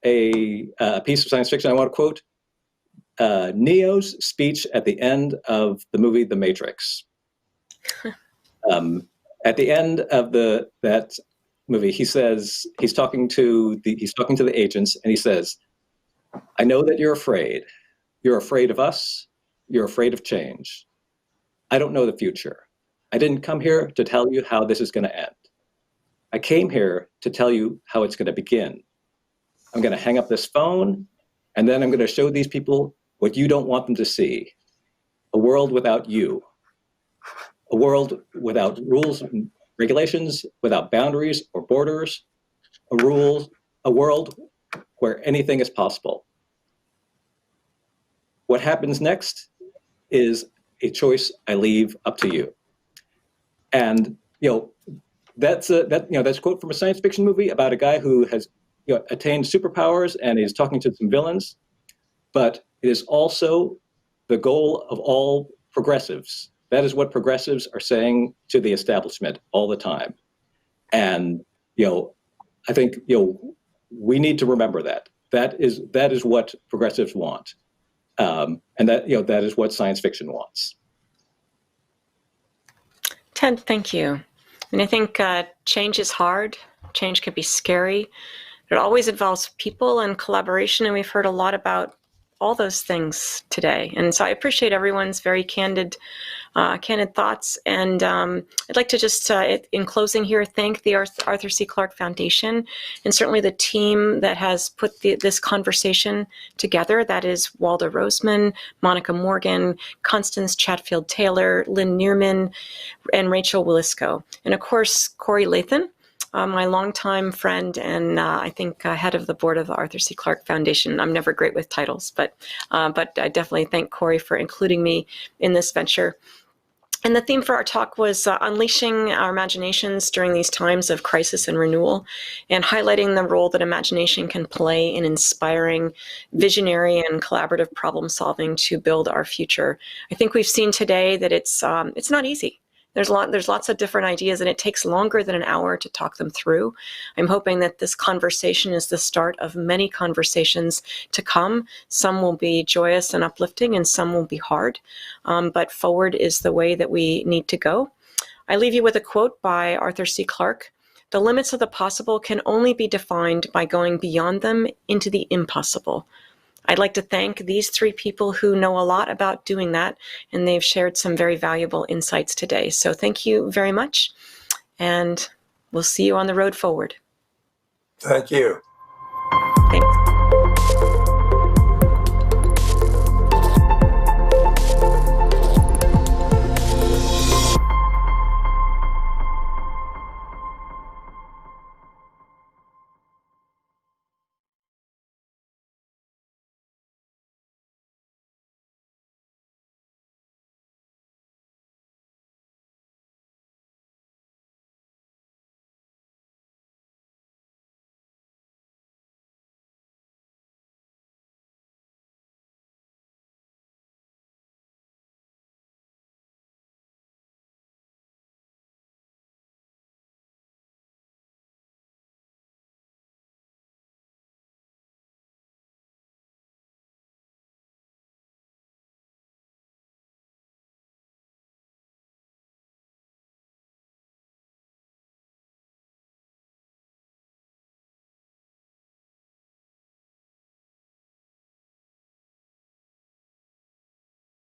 a piece of science fiction. I want to quote Neo's speech at the end of the movie The Matrix. At the end of that movie, he says, he's talking to the agents, and he says, "I know that you're afraid. You're afraid of us. You're afraid of change. I don't know the future. I didn't come here to tell you how this is going to end. I came here to tell you how it's going to begin. I'm going to hang up this phone, And then I'm going to show these people what you don't want them to see. A world without you. A world without rules and regulations, without boundaries or borders. A world where anything is possible. What happens next is a choice I leave up to you. And that's a quote from a science fiction movie about a guy who has attained superpowers and is talking to some villains. But it is also the goal of all progressives. That is what progressives are saying to the establishment all the time. And I think we need to remember that. That is what progressives want. And that is what science fiction wants. Ted, thank you. And I think change is hard. Change can be scary. It always involves people and collaboration, and we've heard a lot about all those things today. And so I appreciate everyone's very candid thoughts. And I'd like to just, in closing here, thank the Arthur C. Clarke Foundation and certainly the team that has put this conversation together. That is Walda Roseman, Monica Morgan, Constance Chatfield Taylor, Lynn Neerman, and Rachel Willisco. And of course, Corey Lathan, my longtime friend and I think head of the board of the Arthur C. Clarke Foundation. I'm never great with titles, but I definitely thank Corey for including me in this venture. And the theme for our talk was unleashing our imaginations during these times of crisis and renewal, and highlighting the role that imagination can play in inspiring visionary and collaborative problem solving to build our future. I think we've seen today that it's not easy. There's lots of different ideas, and it takes longer than an hour to talk them through. I'm hoping that this conversation is the start of many conversations to come. Some will be joyous and uplifting, and some will be hard. But forward is the way that we need to go. I leave you with a quote by Arthur C. Clarke. The limits of the possible can only be defined by going beyond them into the impossible. I'd like to thank these three people who know a lot about doing that, and they've shared some very valuable insights today. So thank you very much, and we'll see you on the road forward. Thank you. Thanks.